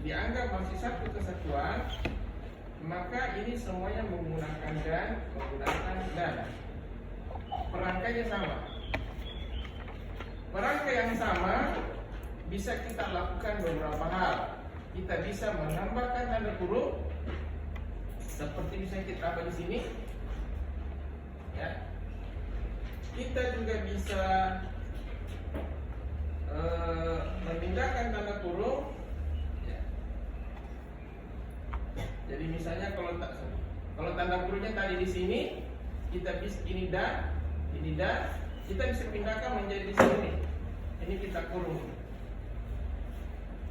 dianggap masih satu kesatuan, maka ini semuanya menggunakan dan. Perangkainya sama. Perangkai yang sama bisa kita lakukan beberapa hal. Kita bisa menambahkan tanda kurung, seperti misalnya kita apa di sini, ya. Kita juga bisa memindahkan tanda kurung, ya. Jadi misalnya kalau tanda kurungnya tadi di sini, kita bisa ini dan, kita bisa pindahkan menjadi di sini. Ini kita kurung.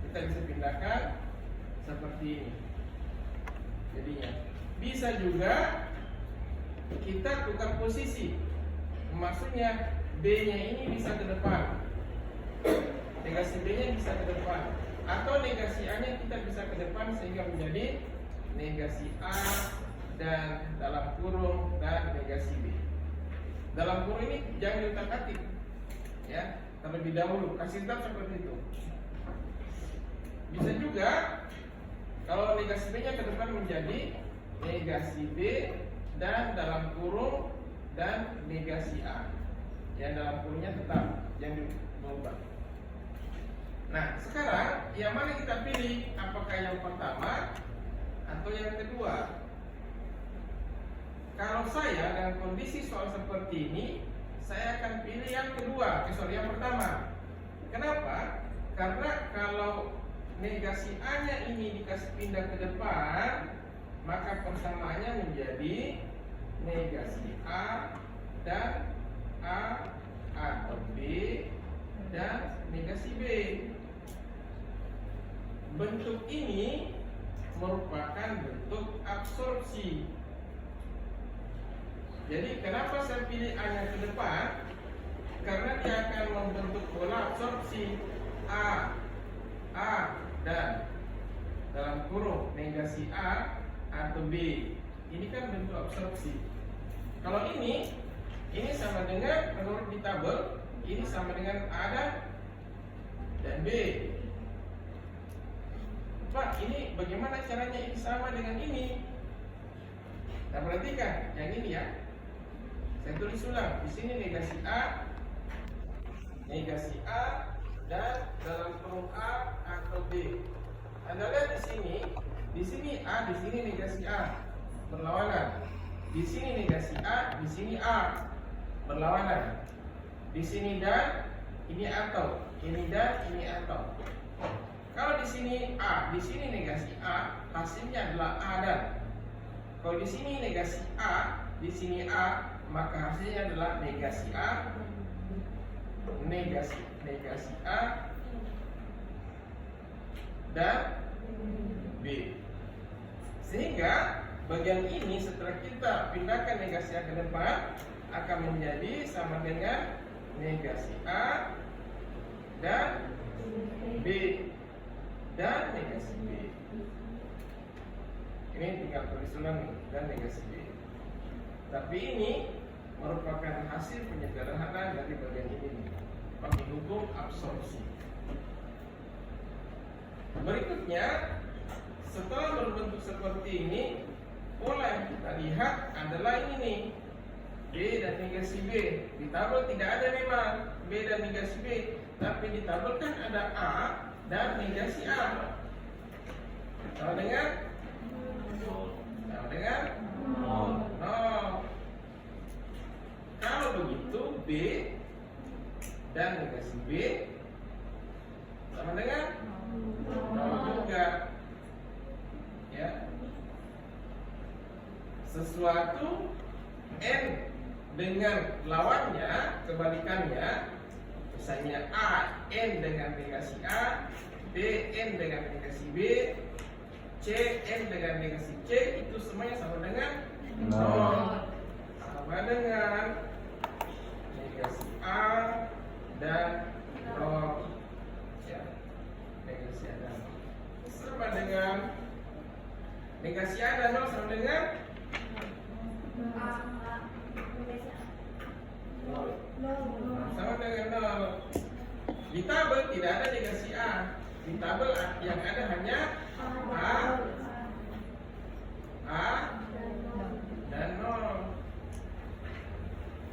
Kita bisa pindahkan seperti ini. Jadinya bisa juga kita tukar posisi. Maksudnya B-nya ini bisa ke depan, negasi B-nya bisa ke depan, atau negasi A-nya kita bisa ke depan sehingga menjadi negasi A dan dalam kurung dan negasi B. Dalam kurung ini jangan diutak-atik, ya, terlebih dahulu kasih tahu seperti itu. Bisa juga kalau negasi B-nya ke depan menjadi negasi B dan dalam kurung dan negasi A. Yang dalam kurungnya tetap jangan diubah. Nah, sekarang yang mana kita pilih? Apakah yang pertama atau yang kedua? Kalau saya dengan kondisi soal seperti ini, saya akan pilih yang kedua, yang pertama. Kenapa? Karena kalau negasi A-nya ini dikasih pindah ke depan, maka persamaannya menjadi negasi A dan A atau B dan negasi B. Bentuk ini merupakan bentuk absorpsi. Jadi kenapa saya pilih A-nya ke depan? Karena dia akan membentuk pola absorpsi A dan dalam kurung negasi A atau B. Ini kan bentuk absorpsi. Kalau ini sama dengan menurut di tabel, ini sama dengan A dan B. Pak, ini bagaimana caranya ini sama dengan ini? Nah, perhatikan yang ini ya. Saya tulis ulang. Di sini negasi A dan dalam kurung A atau B. Anda lihat di sini A, di sini negasi A berlawanan. Di sini negasi A, di sini A berlawanan. Di sini dan, ini atau, ini dan, ini atau. Kalau di sini A, di sini negasi A, hasilnya adalah A dan. Kalau di sini negasi A, di sini A, maka hasilnya adalah negasi A, negasi A dan B. Sehingga bagian ini setelah kita pindahkan negasi A ke depan akan menjadi sama dengan negasi A dan B dan negasi B. Ini tinggal tulis ulang dan negasi B. Tapi ini merupakan hasil penyederhanaan dari bagian ini pakai hukum absorpsi. Berikutnya, setelah berbentuk seperti ini, pola yang kita lihat adalah ini nih, B dan negasi B. Di tabel tidak ada memang B dan negasi B, tapi di tabel kan ada A dan negasi A. Sama dengan 0. Kalau begitu B dan negasi B sama dengan 0 juga. Ya. Sesuatu N dengan lawannya, kebalikannya, misalnya A N dengan negasi A, B N dengan negasi B, C N dengan negasi C, itu semuanya sama dengan 0. Sama dengan negasi A dan 0. Ya, negasi A dan 0 sama dengan negasi A dan 0 sama dengan 0. Sama dengan 0. Di tabel tidak ada negasi A, Di tabel yang ada hanya A dan 0.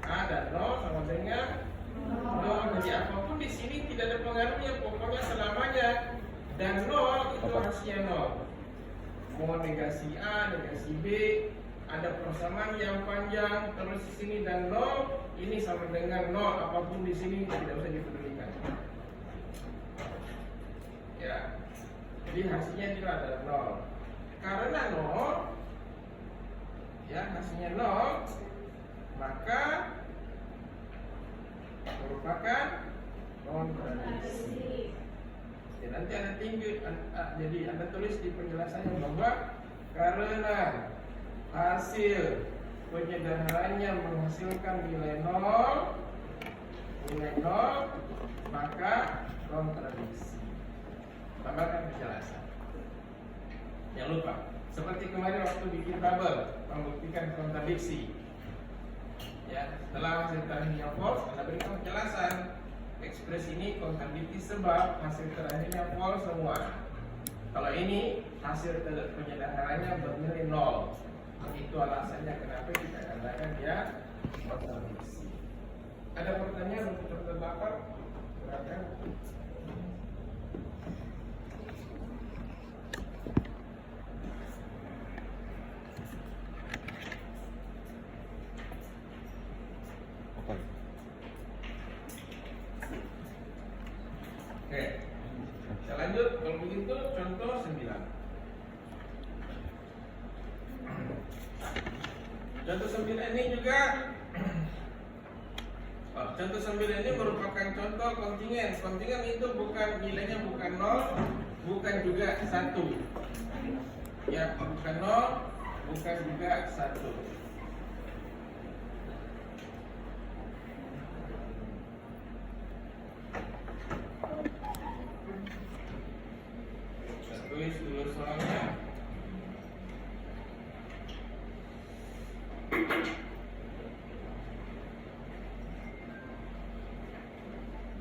A dan 0 sama dengan 0. Jadi apapun di sini tidak ada pengaruhnya, pokoknya selamanya. Dan 0 itu hasilnya 0. Mau negasi A, negasi B, ada persamaan yang panjang, terus di sini dan 0, ini sama dengan 0. Apapun di sini tidak usah dipedulikan. Ya, jadi hasilnya juga ada 0. Karena 0, ya hasilnya 0, maka merupakan kontradiksi. Ya, nanti Anda jadi Anda tulis di penjelasannya bahwa karena hasil penyederhananya menghasilkan nilai 0, maka kontradiksi. Tambahkan penjelasan. Jangan lupa, seperti kemarin waktu bikin tabel membuktikan kontradiksi. Ya, setelah hasil terakhirnya false, Anda berikan penjelasan. Ekspresi ini kontradiksi sebab hasil terakhirnya false semua. Kalau ini hasil penyederhananya bernilai 0. Itu alasannya kenapa kita katakan dia kontradiksi. Ada pertanyaan untuk contoh 8? Silakan. Oke, kita lanjut. Kalau begitu contoh 9. Contoh 9 ini juga contoh 9 ini merupakan contoh kontingen. Kontingen itu bukan nilainya bukan 0, bukan juga 1. Ya, bukan 0, bukan juga 1. Tulis dulu soalnya.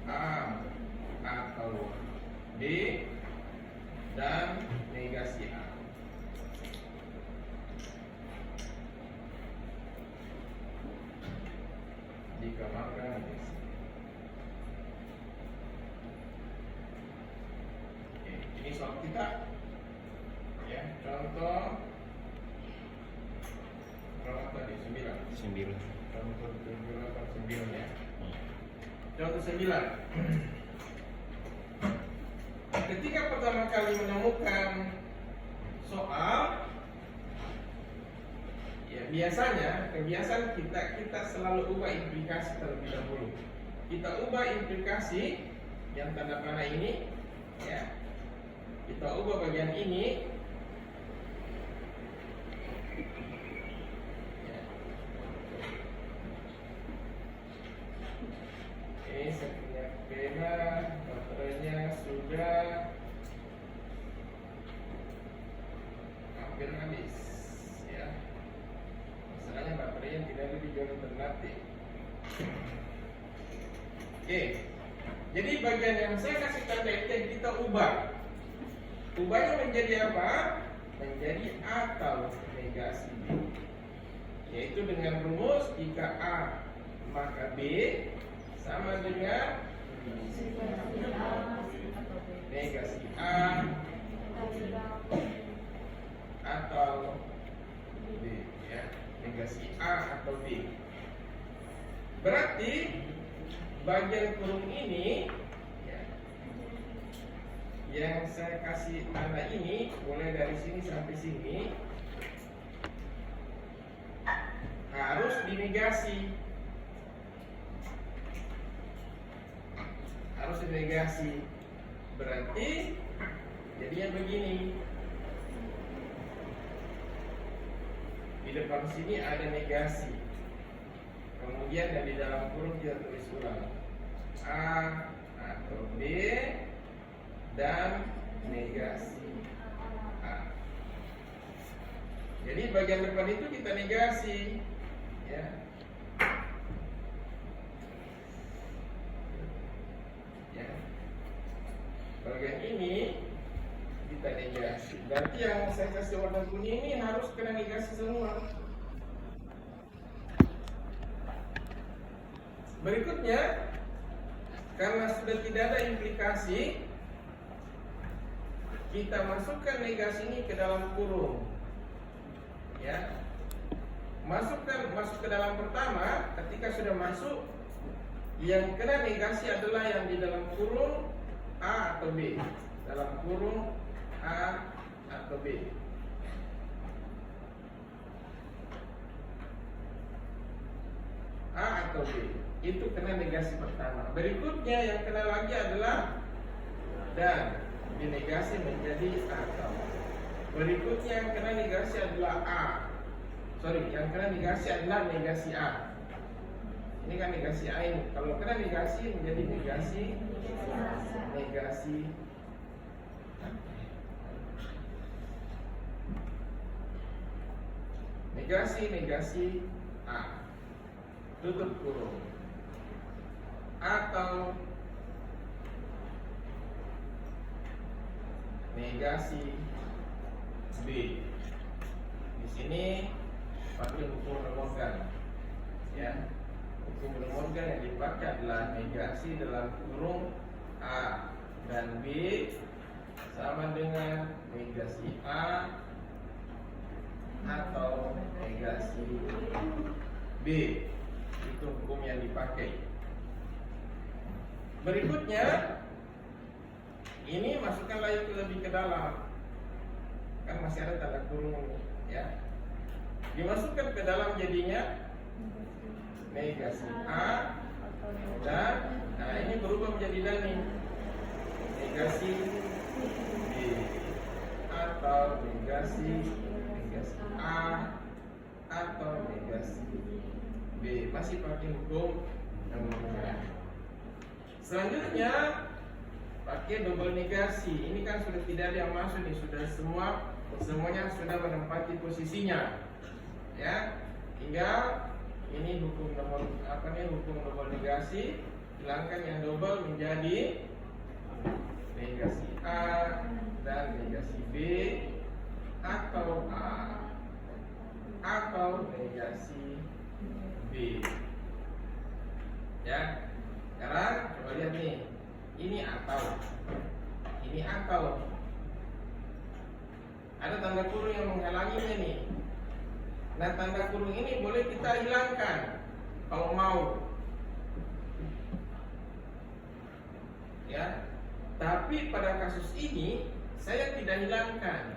A atau B dan negasi A. Dikamarkan negasi. Oke, ini soal kita. Ya, contoh berapa tadi? 9. Contoh 9 ya. Contoh 9. Ketika pertama kali menemukan soal, ya biasanya kebiasaan kita selalu ubah implikasi terlebih dahulu. Kita ubah implikasi yang tanda panah ini, ya. Kita ubah bagian ini. Ini saya punya pena, baterainya sudah hampir habis, ya. Masalahnya baterainya tidak ada di jalur alternatif. Oke, jadi bagian yang saya kasih tanda itu kita ubah. Ubahnya menjadi apa? Menjadi atau negasi B. Yaitu dengan rumus jika A maka B sama dengan negasi A atau B, ya. Negasi A atau B. Berarti bagian kurung ini, ya, yang saya kasih tanda ini mulai dari sini sampai sini harus dinegasi. Harus dinegasi. Berarti jadinya begini. Di depan sini ada negasi. Kemudian dari dalam kurung kita tulis ulang A atau B dan negasi A. Jadi bagian depan itu kita negasi, ya. bagian ini kita negasi. Berarti yang saya kasih warna kuning ini harus kena negasi semua. Berikutnya, karena sudah tidak ada implikasi, kita masukkan negasi ini ke dalam kurung. Ya. Masuk ke dalam pertama, ketika sudah masuk, yang kena negasi adalah yang di dalam kurung A atau B. Dalam kurung A atau B. A atau B. Itu kena negasi pertama. Berikutnya yang kena lagi adalah dan dinegasi menjadi atau. Berikutnya yang kena negasi adalah A. Yang kena negasi adalah negasi A. Ini kan negasi A ini. Kalau kena negasi menjadi negasi A. Tutup kurung. Atau negasi B. Di sini pakai hukum Morgan. Ya. Hukum Morgan yang dipakai adalah negasi dalam kurung A dan B sama dengan negasi A atau negasi B. Itu hukum yang dipakai. Berikutnya, ini masukkan lagi lebih ke dalam. Kan masih ada tanda kurung ini, ya. Dimasukkan ke dalam jadinya negasi A dan ini berubah menjadi dan nih negasi B atau negasi A atau negasi B. Masih pakai hukum yang berbeda. Selanjutnya pakai double negasi. Ini kan sudah tidak ada yang masuk nih, sudah semuanya sudah menempati posisinya. Ya, tinggal ini hukum double negasi, hilangkan yang double menjadi negasi A dan negasi B atau A atau negasi B. Ya. Sekarang coba lihat nih. Ini atau ada tanda kurung yang menghalanginya nih. Nah, tanda kurung ini boleh kita hilangkan kalau mau. Ya. Tapi pada kasus ini saya tidak hilangkan.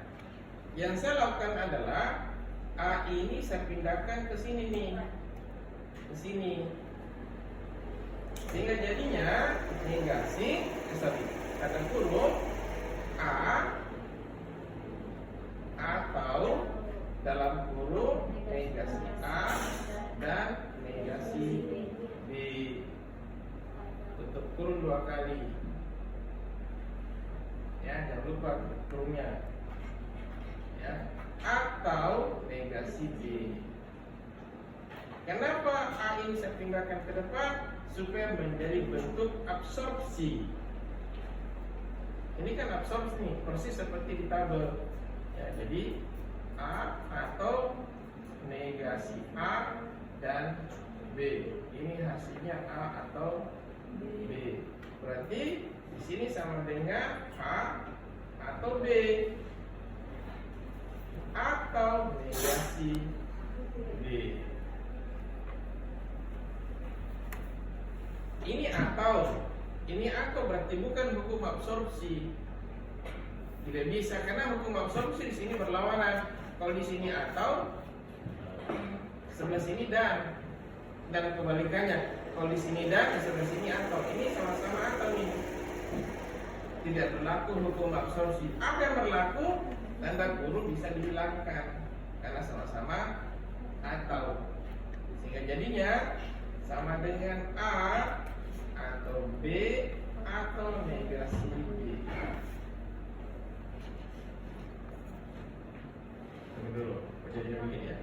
Yang saya lakukan adalah A ini saya pindahkan ke sini nih. Ke sini. Sehingga jadinya negasi kata kurung A atau dalam kurung negasi A dan negasi B. Tutup kurung 2 kali. Ya, jangan lupa kurungnya. Ya, atau negasi B. Kenapa A ini saya pindahkan ke depan? Supaya menjadi bentuk absorpsi. Ini kan absorpsi nih, persis seperti di tabel. Ya, jadi A atau negasi A dan B. Ini hasilnya A atau B. Berarti di sini sama dengan A atau B atau negasi B. Ini atau berarti bukan hukum absorpsi. Tidak bisa karena hukum absorpsi di sini berlawanan. Kalau di sini atau, sebelah sini dan kebalikannya. Kalau di sini dan, sebelah sini atau. Ini sama-sama atau nih. Tidak berlaku hukum absorpsi. Apa yang berlaku? Tanda kurung bisa dihilangkan karena sama-sama atau. Sehingga jadinya sama dengan A atau B atau negasi B. Tunggu dulu, jadinya begini ya.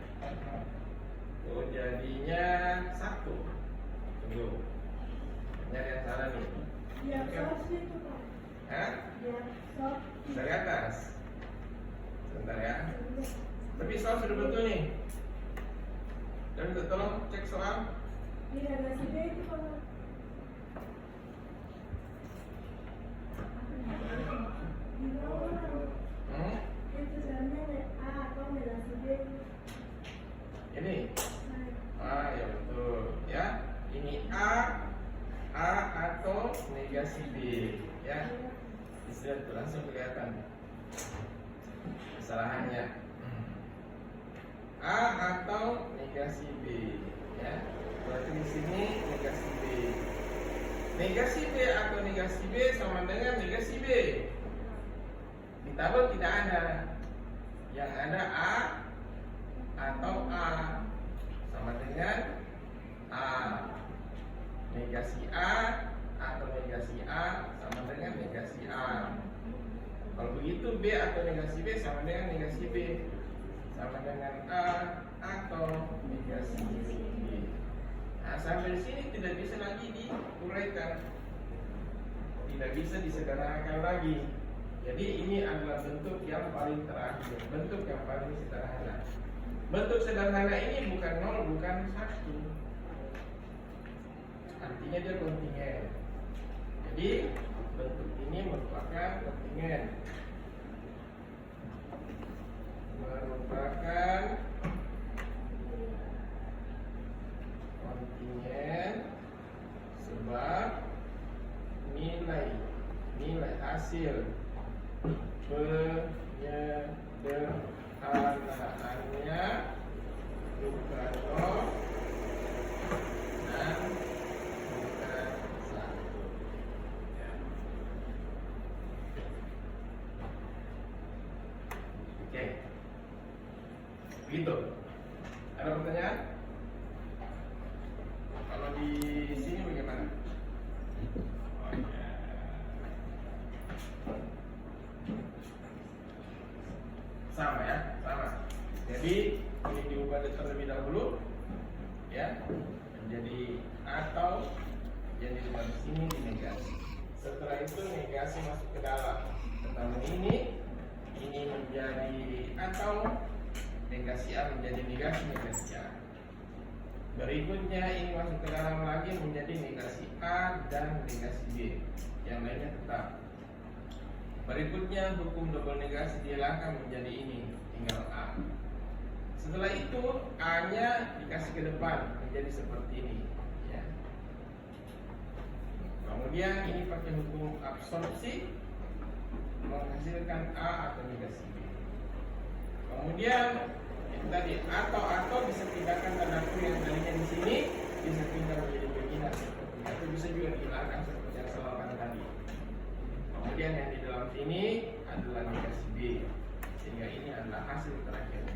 Oh, jadinya 1. Tunggu. Nyari yang salah nih. Di absorpsi itu Pak. Hah? Di dari atas. Sebentar ya. Tapi soal sudah betul nih. Dan tolong cek soal. Iya, negasi B itu kalau di bawah. Itu sebenarnya A atau negasi B. Ini. Ya betul ya. Ini A atau negasi B ya. Bisa tuh langsung kelihatan kesalahannya. A atau negasi B ya. Berarti di sini negasi B. Negasi B atau negasi B sama dengan negasi B. Di tabel tidak ada. Yang ada A atau A sama dengan A. Negasi A atau negasi A sama dengan negasi A. Kalau begitu B atau negasi B sama dengan negasi B, sama dengan A atau negasi B. Nah, sampai sini tidak bisa lagi diuraikan, tidak bisa disederhanakan lagi. Jadi ini adalah bentuk yang paling terakhir, bentuk yang paling sederhana. Bentuk sederhana ini bukan 0, bukan 1. Artinya dia kontingen. Jadi bentuk ini merupakan kontingen. Sebab nilai hasil penyederhanaannya bukan 0 dan bukan 1. Oke. Begitu. Ada pertanyaan? Kalau di sini bagaimana? Sama ya, sama. Jadi ini diubah terlebih dahulu, ya, menjadi atau, jadi di sini dinegasi. Setelah itu negasi masuk ke dalam. Pertama ini menjadi atau, negasi A menjadi negasi A. Berikutnya ini masuk ke dalam lagi menjadi negasi A dan negasi B. Yang lainnya tetap. Berikutnya hukum double negasi dihilangkan menjadi ini, tinggal A. Setelah itu A-nya dikasih ke depan menjadi seperti ini, ya. Kemudian ini pakai hukum absorpsi menghasilkan A atau negasi B. Kemudian tadi atau bisa pindahkan tanda kurung yang tadinya di sini bisa pindah menjadi begini seperti itu. Atau bisa juga dihilangkan seperti yang saya lakukan tadi. Kemudian yang di dalam sini adalah negasi B, sehingga ini adalah hasil terakhirnya.